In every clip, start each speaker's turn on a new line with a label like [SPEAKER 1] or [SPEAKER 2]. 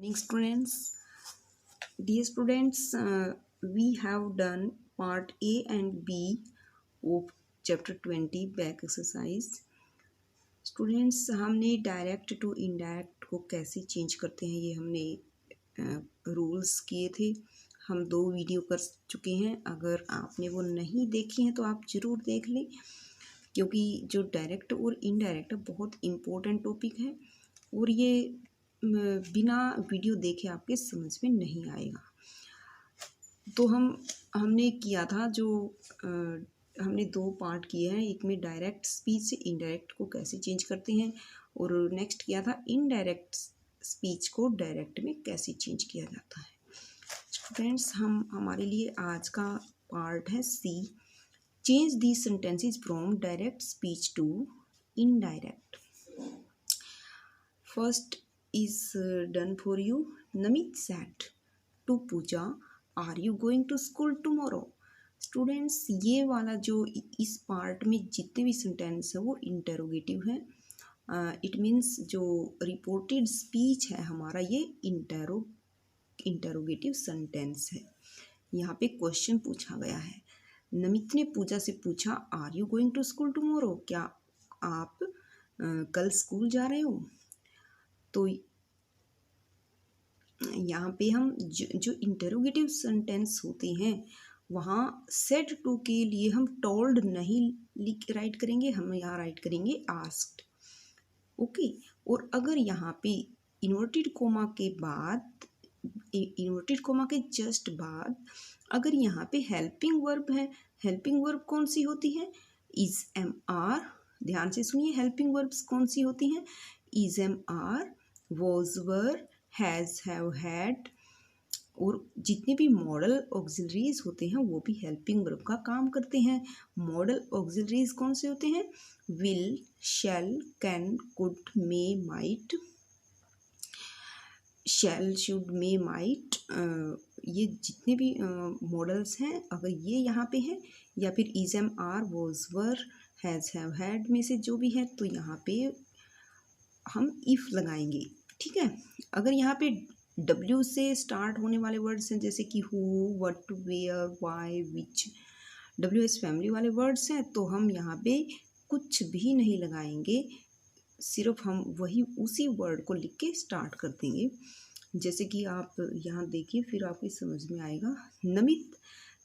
[SPEAKER 1] Morning students. Dear students, we have done part A and B of chapter 20 back exercise. Students हमने direct to indirect को कैसे change करते हैं ये हमने रूल्स किए थे। हम 2 वीडियो कर चुके हैं। अगर आपने वो नहीं देखी हैं तो आप ज़रूर देख लें, क्योंकि जो डायरेक्ट और इनडायरेक्ट बहुत इम्पोर्टेंट टॉपिक है और ये बिना वीडियो देखे आपके समझ में नहीं आएगा। तो हमने किया था जो हमने 2 पार्ट किए हैं। एक में डायरेक्ट स्पीच से इनडायरेक्ट को कैसे चेंज करते हैं और नेक्स्ट किया था इनडायरेक्ट स्पीच को डायरेक्ट में कैसे चेंज किया जाता है। स्टूडेंट्स, हमारे लिए आज का पार्ट है C, change the sentences from direct speech to indirect. First is done for you. Namit said to Pooja, "Are you going to school tomorrow?" Students, ये वाला जो इस पार्ट में जितने भी सेंटेंस है वो इंटेरोगेटिव है। इट मीन्स जो रिपोर्टेड स्पीच है हमारा ये इंटेरोगेटिव सेंटेंस है। यहाँ पे क्वेश्चन पूछा गया है। नमित ने पूजा से पूछा, are you going to school tomorrow? क्या आप कल स्कूल जा रहे हो? तो यहाँ पे हम जो इंटरोगेटिव सेंटेंस होते हैं वहाँ सेड टू के लिए हम टोल्ड नहीं राइट करेंगे, हम यहाँ राइट करेंगे आस्क्ड। ओके। और अगर यहाँ पे इन्वर्टेड कोमा के बाद, इन्वर्टेड कोमा के जस्ट बाद अगर यहाँ पे हेल्पिंग वर्ब है, हेल्पिंग वर्ब कौन सी होती है? Is am are. ध्यान से सुनिए, हेल्पिंग वर्ब्स कौन सी होती हैं? Is am are, was were, has have had. और जितने भी मॉडल ऑक्सिलरीज होते हैं वो भी हेल्पिंग वर्ब का काम करते हैं। मॉडल ऑक्सिलरीज कौन से होते हैं? Will, shall, can, could, may, might. Shall, should, may, might, ये जितने भी मॉडल्स हैं अगर ये यहाँ पे हैं, या फिर is am are, was were, has have had में से जो भी है तो यहाँ पे हम इफ़ लगाएंगे। ठीक है। अगर यहाँ पे W से स्टार्ट होने वाले वर्ड्स हैं जैसे कि who, what, where, why, which, WH family वाले वर्ड्स हैं तो हम यहाँ पे कुछ भी नहीं लगाएंगे, सिर्फ हम वही उसी वर्ड को लिख के स्टार्ट कर देंगे। जैसे कि आप यहाँ देखिए, फिर आपकी समझ में आएगा। नमित,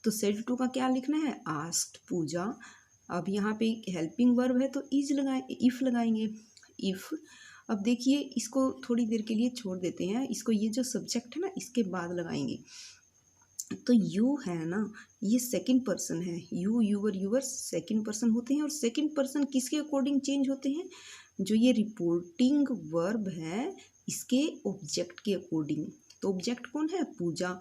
[SPEAKER 1] तो सेड टू का क्या लिखना है? आस्क्ड पूजा। अब यहाँ पे हेल्पिंग वर्ब है तो इज लगाए, इफ़ लगाएंगे, इफ़। अब देखिए, इसको थोड़ी देर के लिए छोड़ देते हैं, इसको ये जो सब्जेक्ट है ना इसके बाद लगाएंगे। तो यू है ना, ये सेकंड पर्सन है। You, your, yours second person होते हैं और सेकंड पर्सन किसके अकॉर्डिंग चेंज होते हैं? जो ये रिपोर्टिंग वर्ब है इसके ऑब्जेक्ट के अकॉर्डिंग। तो ऑब्जेक्ट कौन है? पूजा।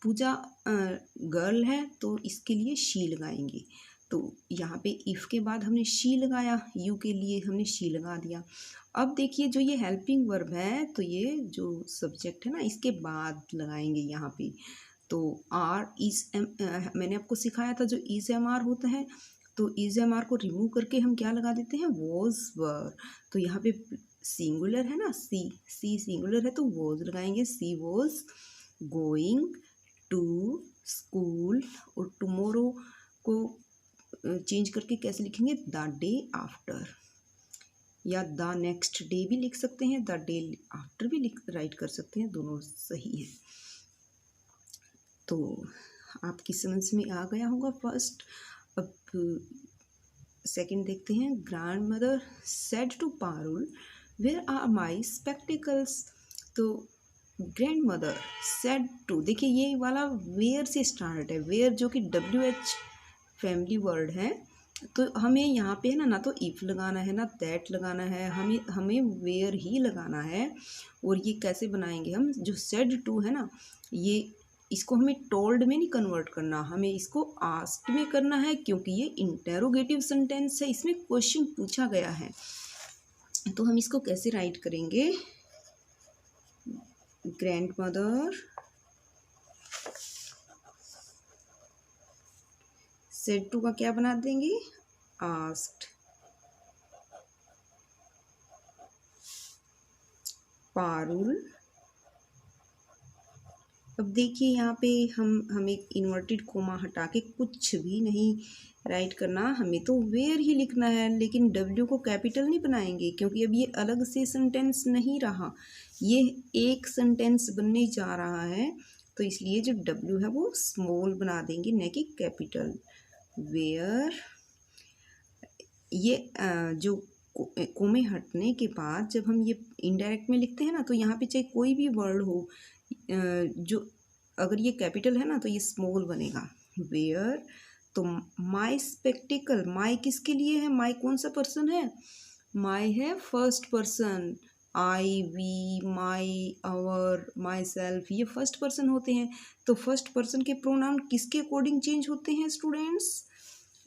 [SPEAKER 1] पूजा गर्ल है तो इसके लिए शी लगाएंगे। तो यहाँ पे इफ़ के बाद हमने शी लगाया, यू के लिए हमने शी लगा दिया। अब देखिए, जो ये हेल्पिंग वर्ब है तो ये जो सब्जेक्ट है ना इसके बाद लगाएंगे यहाँ पे। तो आर, इज एम, मैंने आपको सिखाया था जो इज एम आर होता है, तो इज एम आर को रिमूव करके हम क्या लगा देते हैं? Was were. तो यहाँ पे सिंगुलर है ना, सी सिंगुलर है तो वॉज लगाएंगे। सी वॉज गोइंग टू स्कूल। और टुमोरो को चेंज करके कैसे लिखेंगे? द डे आफ्टर, या द नेक्स्ट डे भी लिख सकते हैं, द डे आफ्टर भी राइट कर सकते हैं, दोनों सही है। तो आपकी समझ में आ गया होगा फर्स्ट। अब सेकंड देखते हैं। Grandmother said to Parul, where are my spectacles? तो ग्रैंड मदर सेड टू, देखिए ये वाला वेयर से स्टार्ट है, वेयर जो कि WH फैमिली वर्ड है। तो हमें यहाँ पे है ना तो इफ़ लगाना है ना दैट लगाना है, हमें वेयर ही लगाना है। और ये कैसे बनाएंगे हम? जो सेड टू है ना, ये इसको हमें टोल्ड में नहीं कन्वर्ट करना, हमें इसको आस्क्ड में करना है, क्योंकि ये इंटेरोगेटिव सेंटेंस है, इसमें क्वेश्चन पूछा गया है। तो हम इसको कैसे राइट करेंगे? ग्रैंड मदर सेड टू का क्या बना देंगे? आस्क्ड। पारुल अब देखिए यहाँ पे हमें इन्वर्टेड कोमा हटा के कुछ भी नहीं राइट करना, हमें तो वेयर ही लिखना है, लेकिन डब्ल्यू को कैपिटल नहीं बनाएंगे क्योंकि अब ये अलग से सेंटेंस नहीं रहा, ये एक सेंटेंस बनने जा रहा है, तो इसलिए जो डब्ल्यू है वो स्मॉल बना देंगे, न कि कैपिटल। वेयर ये जो कोमे हटने के बाद जब हम ये इनडायरेक्ट में लिखते हैं ना, तो यहाँ पे चाहे कोई भी वर्ड हो, जो अगर ये कैपिटल है ना तो ये स्मॉल बनेगा। वेयर, तो माई स्पेक्टिकल, माई किसके लिए है, माई कौन सा पर्सन है, माई है first person, I, we, my, our, myself, ये फर्स्ट पर्सन होते हैं। तो फर्स्ट पर्सन के प्रोनाउन किसके अकॉर्डिंग चेंज होते हैं स्टूडेंट्स,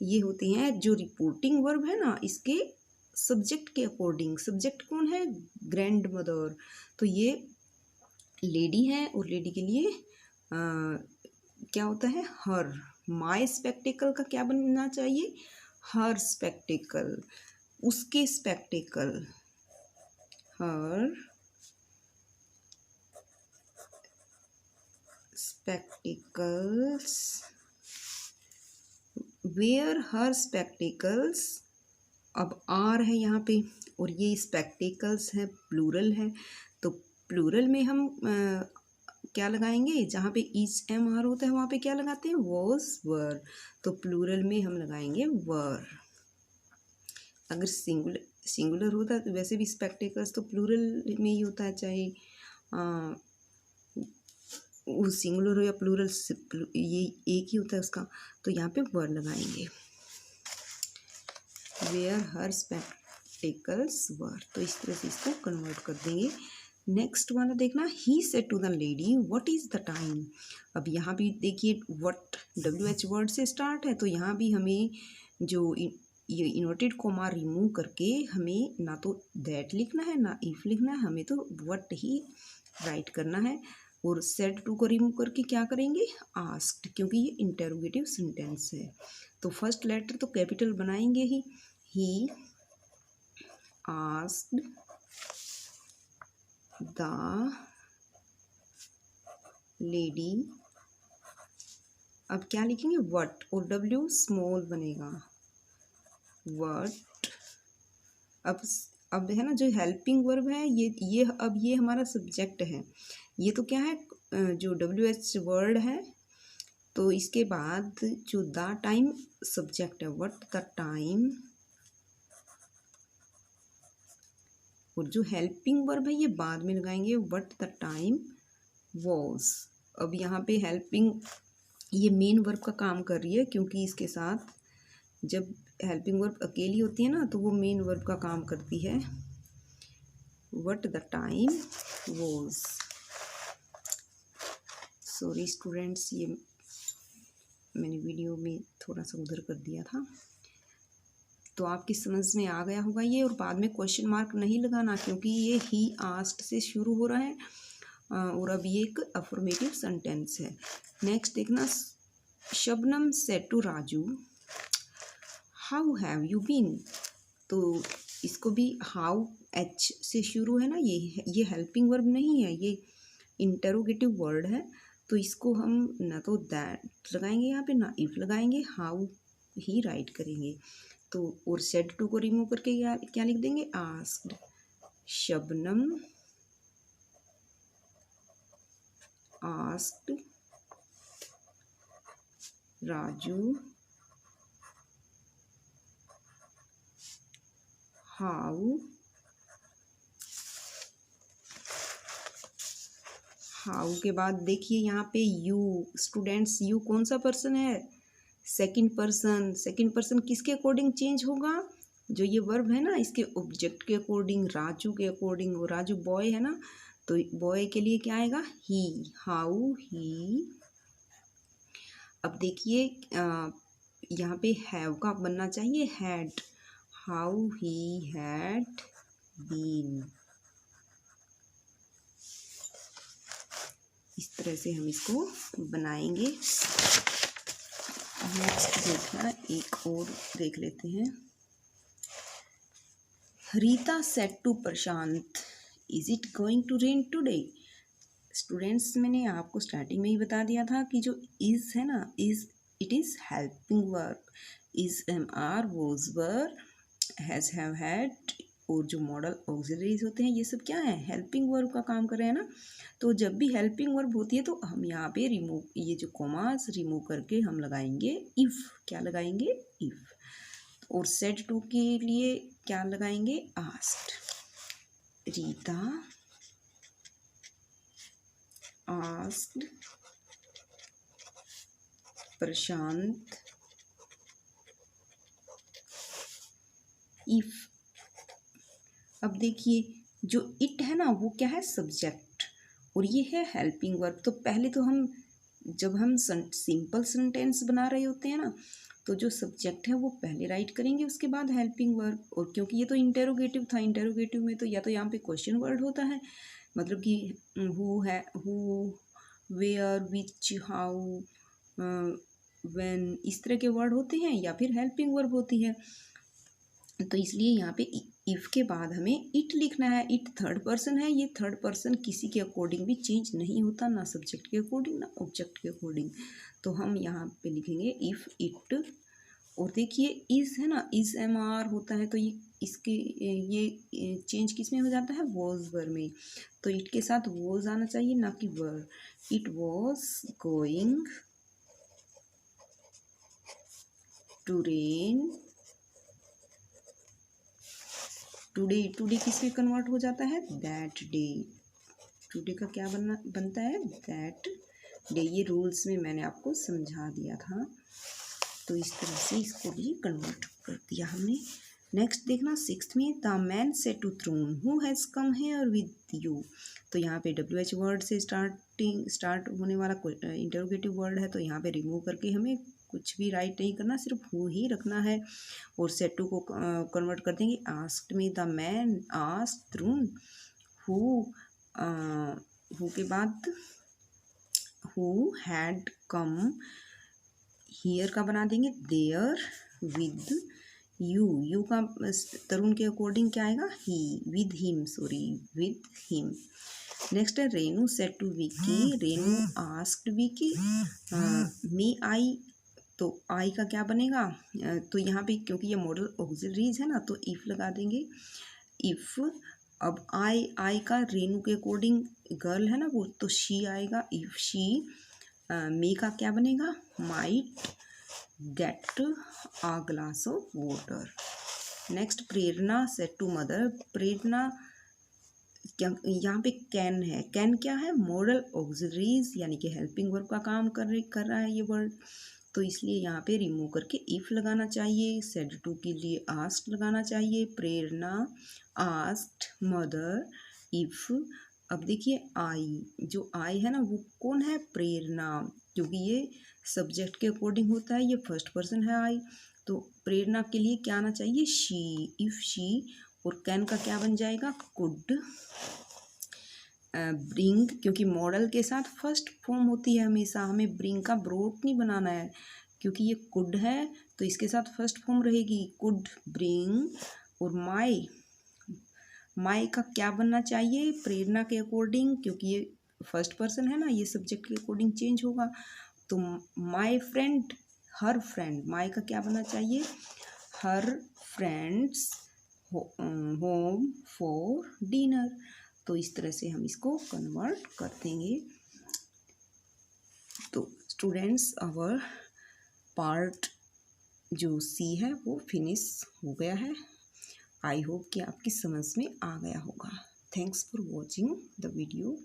[SPEAKER 1] ये होते हैं जो रिपोर्टिंग वर्ब है ना इसके सब्जेक्ट के अकॉर्डिंग। सब्जेक्ट कौन है, ग्रैंड मदर, तो ये लेडी है और लेडी के लिए क्या होता है, हर। माई स्पेक्टिकल का क्या बनना चाहिए, हर स्पेक्टिकल, उसके spectacle, her spectacles, where her spectacles. अब आर है यहाँ पे और ये स्पेक्टिकल्स है, प्लूरल है, तो प्लूरल में हम क्या लगाएंगे, जहाँ पे ईच एम आर होता है वहाँ पे क्या लगाते हैं, वॉज, वर, तो प्लूरल में हम लगाएंगे वर। अगर सिंगुलर होता तो वैसे भी स्पेक्टिकल्स तो प्लूरल में ही होता है, चाहे वो सिंगुलर हो या प्लूरल, ये एक ही होता है उसका, तो यहाँ पे वर लगाएंगे। वेयर हर स्पेक्टिकल्स वर, तो इस तरह से इसको कन्वर्ट कर देंगे। नेक्स्ट वाला देखना, he said to the lady what is the time. अब यहाँ भी देखिए व्हाट WH वर्ड से स्टार्ट है, तो यहाँ भी हमें जो ये इन्वर्टेड कोमा रिमूव करके हमें ना तो दैट लिखना है ना इफ लिखना है, हमें तो व्हाट ही राइट करना है। और सेड टू को रिमूव करके क्या करेंगे, आस्क्ड, क्योंकि ये इंटेरोगेटिव सेंटेंस है, तो फर्स्ट लेटर तो कैपिटल बनाएंगे ही आस्क्ड द लेडी। अब क्या लिखेंगे, व्हाट, और W स्मॉल बनेगा, व्हाट। अब है ना जो हेल्पिंग वर्ब है ये अब ये हमारा सब्जेक्ट है, ये तो क्या है, जो WH वर्ड है, तो इसके बाद जो द टाइम सब्जेक्ट है, व्हाट द टाइम, और जो हेल्पिंग वर्ब है ये बाद में लगाएंगे, व्हाट द टाइम वॉज। अब यहाँ पे हेल्पिंग ये मेन वर्ब का काम कर रही है, क्योंकि इसके साथ जब हेल्पिंग वर्ब अकेली होती है ना तो वो मेन वर्ब का काम करती है, what the time was. Sorry students, ये मैंने वीडियो में थोड़ा सा उधर कर दिया था, तो आपकी समझ में आ गया होगा ये। और बाद में क्वेश्चन मार्क नहीं लगाना, क्योंकि ये ही आस्क्ड से शुरू हो रहा है और अब ये एक अफर्मेटिव सेंटेंस है। नेक्स्ट देखना, Shabnam said to Raju how have you been, तो इसको भी हाउ H से शुरू है ना, ये हेल्पिंग वर्ब नहीं है, ये इंटरोगेटिव वर्ड है, तो इसको हम ना तो दैट लगाएंगे यहाँ पे ना इफ लगाएंगे, हाउ ही राइट करेंगे। तो और सेड टू को रिमूव करके क्या लिख देंगे, asked Shabnam asked Raju how के बाद देखिए यहाँ पे यू, स्टूडेंट्स यू कौन सा पर्सन है, सेकंड पर्सन। सेकंड पर्सन किसके अकॉर्डिंग चेंज होगा, जो ये वर्ब है ना इसके ऑब्जेक्ट के अकॉर्डिंग, राजू के अकॉर्डिंग। वो राजू बॉय है ना, तो बॉय के लिए क्या आएगा, ही, हाउ ही। अब देखिए यहाँ पे हैव का बनना चाहिए had, how he had been. इस तरह से हम इसको बनाएंगे। नेक्स्ट देखना, एक और देख लेते हैं। Rita said to Prashant is it going to rain today, students मैंने आपको स्टार्टिंग में ही बता दिया था कि जो इज़ है ना, is it is helping verb, is am are was were has have had, और जो मॉडल ऑक्सिलरीज होते हैं ये सब क्या है, हेल्पिंग वर्ब का काम कर रहे हैं ना। तो जब भी हेल्पिंग वर्ब होती है तो हम यहाँ पे रिमूव, ये जो कॉमास रिमूव करके हम लगाएंगे इफ़, क्या लगाएंगे, इफ़। और सेट टू के लिए क्या लगाएंगे, asked. Rita asked Prashant if. अब देखिए जो इट है ना वो क्या है, सब्जेक्ट, और ये है हेल्पिंग वर्ब। तो पहले तो हम जब हम सिंपल सेंटेंस बना रहे होते हैं ना, तो जो सब्जेक्ट है वो पहले राइट करेंगे, उसके बाद हेल्पिंग वर्ब। और क्योंकि ये तो इंटेरोगेटिव था, इंटेरोगेटिव में तो या तो यहाँ पे क्वेश्चन वर्ड होता है, मतलब कि हु है, who, where, which, how, when, इस तरह के वर्ड होते हैं, या फिर हेल्पिंग वर्ब होती है। तो इसलिए यहाँ पे इफ़ के बाद हमें इट लिखना है। इट थर्ड पर्सन है, ये थर्ड पर्सन किसी के अकॉर्डिंग भी चेंज नहीं होता, ना सब्जेक्ट के अकॉर्डिंग ना ऑब्जेक्ट के अकॉर्डिंग। तो हम यहाँ पे लिखेंगे इफ़ इट। और देखिए इज़ है ना, इज़ एम आर होता है, तो ये इसके ये चेंज किस में हो जाता है, वॉज वर में। तो इट के साथ वॉज आना चाहिए, ना कि were. It was going to rain today. Today किस में कन्वर्ट हो जाता है, दैट डे। टुडे का क्या बनता है, दैट डे। ये रूल्स में मैंने आपको समझा दिया था, तो इस तरह से इसको भी कन्वर्ट कर दिया हमने। नेक्स्ट देखना सिक्स्थ में, the man said to Throne who has come here with you. तो यहाँ पे WH वर्ड से स्टार्ट होने वाला इंटरोगेटिव वर्ड है, तो यहाँ पे रिमूव करके हमें कुछ भी राइट नहीं करना, सिर्फ हु ही रखना है। और सेड टू को कन्वर्ट कर देंगे आस्क्ड में। The man asked Throne who के बाद हु हैड कम हियर का बना देंगे देयर विद यू। यू का तरुण के अकॉर्डिंग क्या आएगा, he, with him, sorry with him. Next है Renu said to Vicky, Renu asked Vicky me I. तो आई का क्या बनेगा, तो यहाँ पे क्योंकि ये मॉडल ऑक्सिलरीज है ना, तो इफ़ लगा देंगे, इफ़। अब आई का रेनू के अकॉर्डिंग गर्ल है ना वो, तो शी आएगा, इफ़ शी। मे का क्या बनेगा, might get a glass of water. Next Prerna said to mother, Prerna क्या, यहाँ पे कैन है, कैन क्या है, मॉडल ऑक्सिलरीज यानी कि हेल्पिंग वर्ब का काम कर रहा है ये वर्ड। तो इसलिए यहाँ पे रिमूव करके इफ़ लगाना चाहिए। सेड टू के लिए आस्क्ड लगाना चाहिए। प्रेरणा आस्क्ड मदर इफ़। अब देखिए आई, जो आई है ना वो कौन है, प्रेरणा, क्योंकि ये सब्जेक्ट के अकॉर्डिंग होता है, ये फर्स्ट पर्सन है आई। तो प्रेरणा के लिए क्या आना चाहिए, शी, इफ़ शी। और कैन का क्या बन जाएगा, कुड। ब्रिंग, क्योंकि मॉडल के साथ फर्स्ट फॉर्म होती है हमेशा, हमें ब्रिंग का ब्रोट नहीं बनाना है, क्योंकि ये कुड है तो इसके साथ फर्स्ट फॉर्म रहेगी, कुड ब्रिंग। और माई का क्या बनना चाहिए, प्रेरणा के अकॉर्डिंग, क्योंकि ये फर्स्ट पर्सन है ना, ये सब्जेक्ट के अकॉर्डिंग चेंज होगा। तो माई फ्रेंड, हर फ्रेंड, माई का क्या बनना चाहिए, हर फ्रेंड्स होम फॉर डिनर। तो इस तरह से हम इसको कन्वर्ट कर देंगे। तो स्टूडेंट्स आवर पार्ट जो सी है वो फिनिश हो गया है। आई होप कि आपकी समझ में आ गया होगा। Thanks for watching the video.